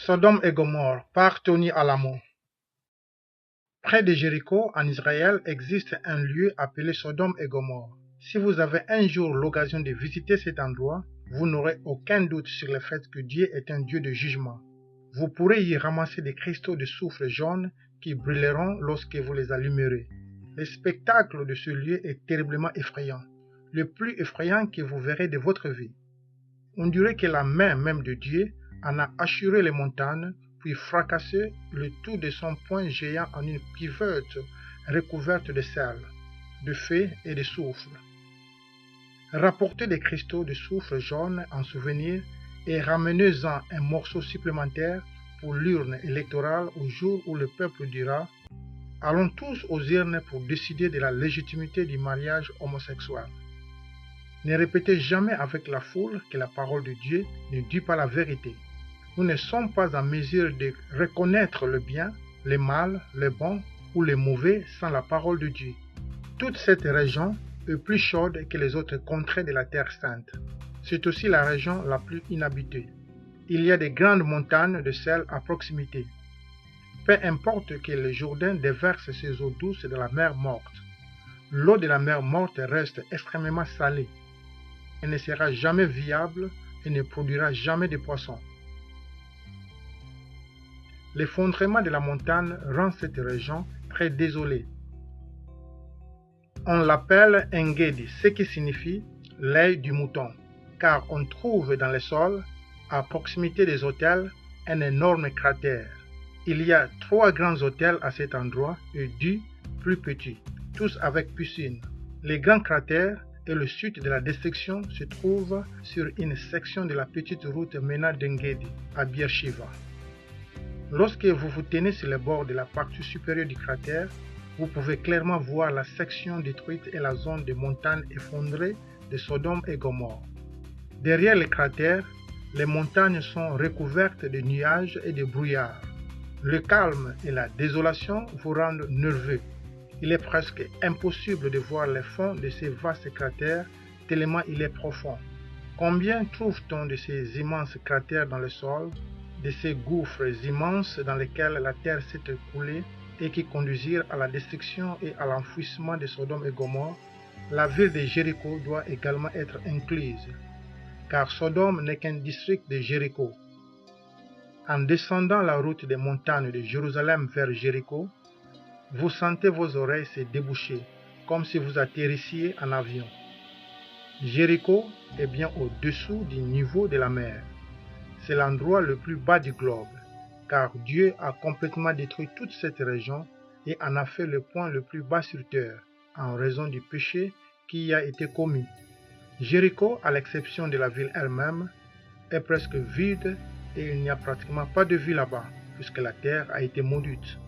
Sodome et Gomorrhe par Tony Alamo. Près de Jéricho, en Israël, existe un lieu appelé Sodome et Gomorrhe. Si vous avez un jour l'occasion de visiter cet endroit, vous n'aurez aucun doute sur le fait que Dieu est un Dieu de jugement. Vous pourrez y ramasser des cristaux de soufre jaune qui brûleront lorsque vous les allumerez. Le spectacle de ce lieu est terriblement effrayant, le plus effrayant que vous verrez de votre vie. On dirait que la main même de Dieu en a assuré les montagnes, puis fracassé le tout de son poing géant en une cuvette recouverte de sel, de feu et de soufre. Rapportez des cristaux de soufre jaune en souvenir et ramenez-en un morceau supplémentaire pour l'urne électorale au jour où le peuple dira « Allons tous aux urnes pour décider de la légitimité du mariage homosexuel ». Ne répétez jamais avec la foule que la parole de Dieu ne dit pas la vérité. Nous ne sommes pas en mesure de reconnaître le bien, le mal, le bon ou le mauvais sans la parole de Dieu. Toute cette région est plus chaude que les autres contrées de la Terre Sainte. C'est aussi la région la plus inhabitée. Il y a de grandes montagnes de sel à proximité. Peu importe que le Jourdain déverse ses eaux douces dans la mer morte. L'eau de la mer morte reste extrêmement salée. Elle ne sera jamais viable et ne produira jamais de poissons. L'effondrement de la montagne rend cette région très désolée. On l'appelle Engedi, ce qui signifie l'œil du mouton, car on trouve dans le sol, à proximité des autels, un énorme cratère. Il y a 3 grands autels à cet endroit et 2 plus petits, tous avec piscine. Les grands cratères et le site de la destruction se trouvent sur une section de la petite route menant d'Engedi à Beersheba. Lorsque vous vous tenez sur le bord de la partie supérieure du cratère, vous pouvez clairement voir la section détruite et la zone de montagnes effondrées de Sodome et Gomorrhe. Derrière le cratère, les montagnes sont recouvertes de nuages et de brouillard. Le calme et la désolation vous rendent nerveux. Il est presque impossible de voir le fond de ces vastes cratères tellement il est profond. Combien trouve-t-on de ces immenses cratères dans le sol, de ces gouffres immenses dans lesquels la terre s'est écoulée et qui conduisirent à la destruction et à l'enfouissement de Sodome et Gomorrhe? La ville de Jéricho doit également être incluse, car Sodome n'est qu'un district de Jéricho. En descendant la route des montagnes de Jérusalem vers Jéricho, vous sentez vos oreilles se déboucher, comme si vous atterrissiez en avion. Jéricho est bien au-dessous du niveau de la mer. C'est l'endroit le plus bas du globe, car Dieu a complètement détruit toute cette région et en a fait le point le plus bas sur terre, en raison du péché qui y a été commis. Jéricho, à l'exception de la ville elle-même, est presque vide et il n'y a pratiquement pas de vie là-bas, puisque la terre a été maudite.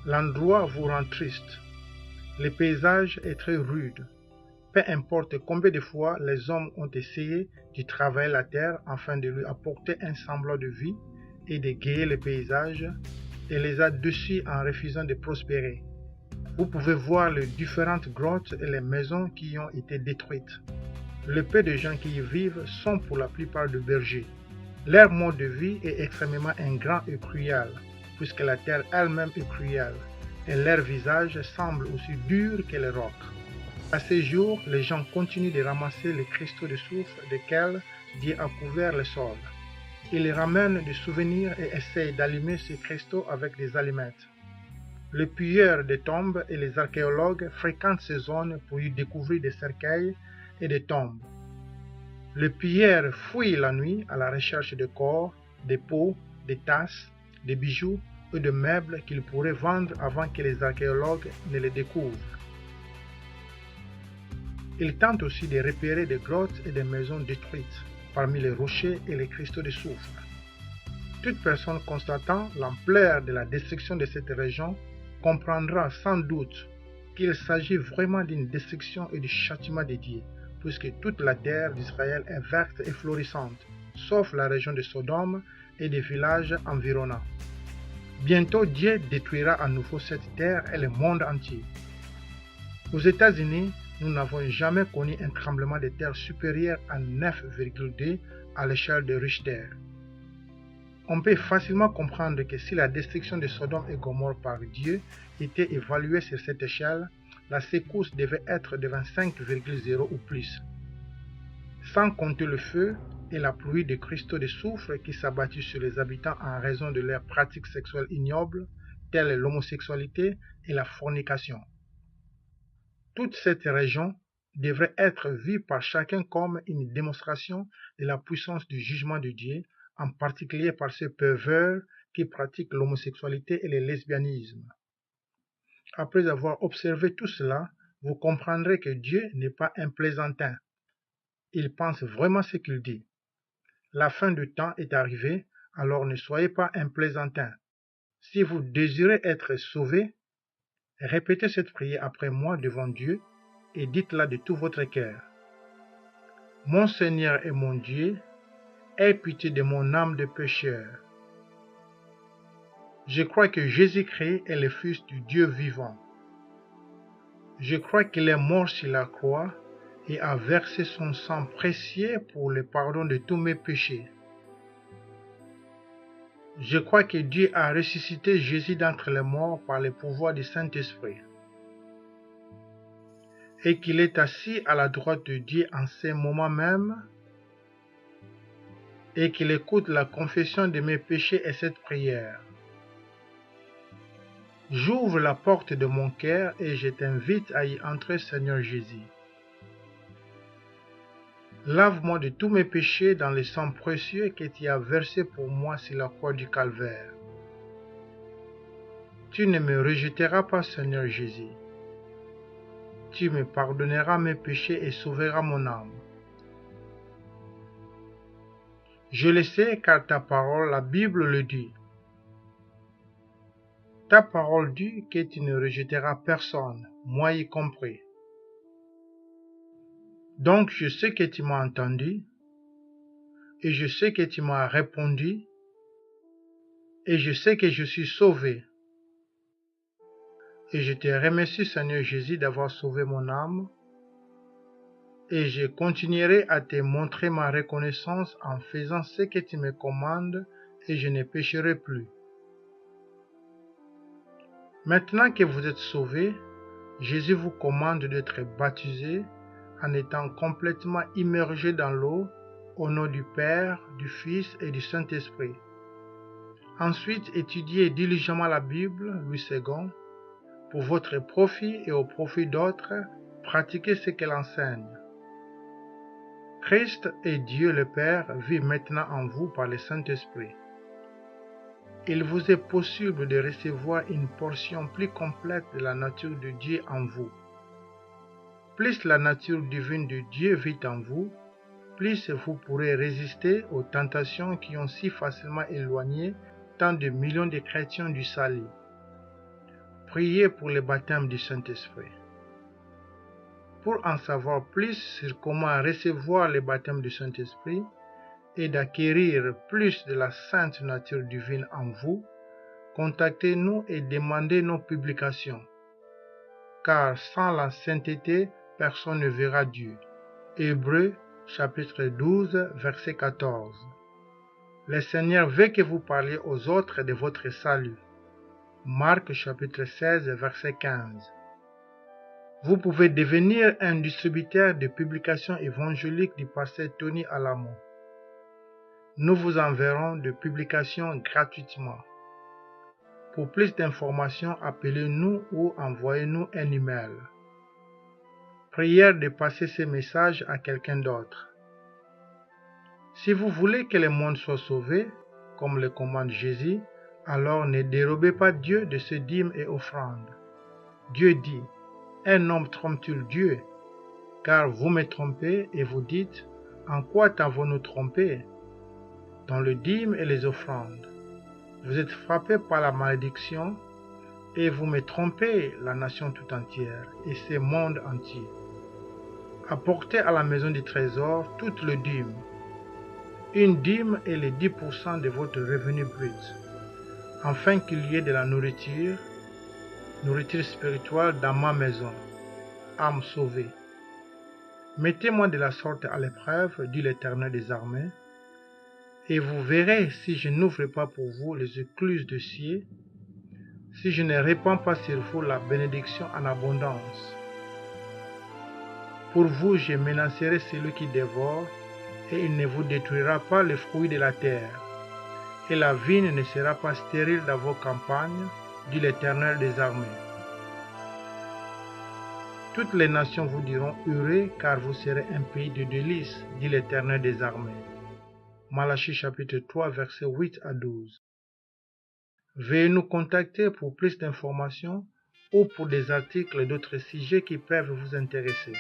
L'endroit vous rend triste. Le paysage est très rude. Peu importe combien de fois les hommes ont essayé de travailler la terre afin de lui apporter un semblant de vie et d'égayer le paysage, et les a déçus en refusant de prospérer. Vous pouvez voir les différentes grottes et les maisons qui y ont été détruites. Le peu de gens qui y vivent sont pour la plupart de bergers. Leur mode de vie est extrêmement ingrat et cruel, puisque la terre elle-même est cruelle, et leur visage semble aussi dur que les rocs. À ce jour, les gens continuent de ramasser les cristaux de soufre desquels Dieu a couvert le sol. Ils ramènent des souvenirs et essayent d'allumer ces cristaux avec des allumettes. Les pilleurs de tombes et les archéologues fréquentent ces zones pour y découvrir des cercueils et des tombes. Les pilleurs fouillent la nuit à la recherche de corps, de peaux, de tasses, de bijoux et de meubles qu'ils pourraient vendre avant que les archéologues ne les découvrent. Ils tentent aussi de repérer des grottes et des maisons détruites parmi les rochers et les cristaux de soufre. Toute personne constatant l'ampleur de la destruction de cette région comprendra sans doute qu'il s'agit vraiment d'une destruction et du châtiment de Dieu, puisque toute la terre d'Israël est verte et florissante, sauf la région de Sodome et des villages environnants. Bientôt Dieu détruira à nouveau cette terre et le monde entier. Aux États-Unis, nous n'avons jamais connu un tremblement de terre supérieur à 9,2 à l'échelle de Richter. On peut facilement comprendre que si la destruction de Sodome et Gomorrhe par Dieu était évaluée sur cette échelle, la secousse devait être de 25,0 ou plus. Sans compter le feu et la pluie de cristaux de soufre qui s'abattent sur les habitants en raison de leurs pratiques sexuelles ignobles, telles l'homosexualité et la fornication. Toute cette région devrait être vue par chacun comme une démonstration de la puissance du jugement de Dieu, en particulier par ces pervers qui pratiquent l'homosexualité et le lesbianisme. Après avoir observé tout cela, vous comprendrez que Dieu n'est pas un plaisantin. Il pense vraiment ce qu'il dit. La fin du temps est arrivée, alors ne soyez pas un plaisantin. Si vous désirez être sauvé, répétez cette prière après moi devant Dieu et dites-la de tout votre cœur. Mon Seigneur et mon Dieu, aie pitié de mon âme de pécheur. Je crois que Jésus-Christ est le Fils du Dieu vivant. Je crois qu'il est mort sur la croix et a versé son sang précieux pour le pardon de tous mes péchés. Je crois que Dieu a ressuscité Jésus d'entre les morts par le pouvoir du Saint-Esprit et qu'il est assis à la droite de Dieu en ce moment même et qu'il écoute la confession de mes péchés et cette prière. J'ouvre la porte de mon cœur et je t'invite à y entrer, Seigneur Jésus. Lave-moi de tous mes péchés dans le sang précieux que tu as versé pour moi sur la croix du Calvaire. Tu ne me rejetteras pas, Seigneur Jésus. Tu me pardonneras mes péchés et sauveras mon âme. Je le sais car ta parole, la Bible le dit. Ta parole dit que tu ne rejetteras personne, moi y compris. Donc je sais que tu m'as entendu, et je sais que tu m'as répondu, et je sais que je suis sauvé. Et je te remercie, Seigneur Jésus, d'avoir sauvé mon âme, et je continuerai à te montrer ma reconnaissance en faisant ce que tu me commandes, et je ne pécherai plus. Maintenant que vous êtes sauvés, Jésus vous commande d'être baptisés en étant complètement immergés dans l'eau au nom du Père, du Fils et du Saint-Esprit. Ensuite, étudiez diligemment la Bible, Louis II, pour votre profit et au profit d'autres, pratiquez ce qu'elle enseigne. Christ et Dieu le Père vivent maintenant en vous par le Saint-Esprit. Il vous est possible de recevoir une portion plus complète de la nature de Dieu en vous. Plus la nature divine de Dieu vit en vous, plus vous pourrez résister aux tentations qui ont si facilement éloigné tant de millions de chrétiens du salut. Priez pour le baptême du Saint-Esprit. Pour en savoir plus sur comment recevoir le baptême du Saint-Esprit, et d'acquérir plus de la sainte nature divine en vous, contactez-nous et demandez nos publications. Car sans la sainteté, personne ne verra Dieu. Hébreux chapitre 12, verset 14. Le Seigneur veut que vous parliez aux autres de votre salut. Marc chapitre 16, verset 15. Vous pouvez devenir un distributeur de publications évangéliques du pasteur Tony Alamo. Nous vous enverrons des publications gratuitement. Pour plus d'informations, appelez-nous ou envoyez-nous un email. Prière de passer ces messages à quelqu'un d'autre. Si vous voulez que le monde soit sauvé, comme le commande Jésus, alors ne dérobez pas Dieu de ses dîmes et offrandes. Dieu dit, un homme trompe-t-il Dieu? Car vous me trompez et vous dites, en quoi t'avons-nous trompé? Dans le dîme et les offrandes. Vous êtes frappés par la malédiction et vous me trompez, la nation tout entière et ce monde entier. Apportez à la maison du trésor toute le dîme. Une dîme est les 10% de votre revenu brut, afin qu'il y ait de la nourriture spirituelle dans ma maison, âme sauvée. Mettez-moi de la sorte à l'épreuve, dit l'Éternel des armées, Et vous verrez si je n'ouvre pas pour vous les écluses de cieux, si je ne répands pas sur vous la bénédiction en abondance. Pour vous, je menacerai celui qui dévore, et il ne vous détruira pas le fruit de la terre. Et la vigne ne sera pas stérile dans vos campagnes, dit l'Éternel des armées. Toutes les nations vous diront heureux, car vous serez un pays de délices, dit l'Éternel des armées. Malachie chapitre 3, versets 8 à 12. Veuillez nous contacter pour plus d'informations ou pour des articles et d'autres sujets qui peuvent vous intéresser.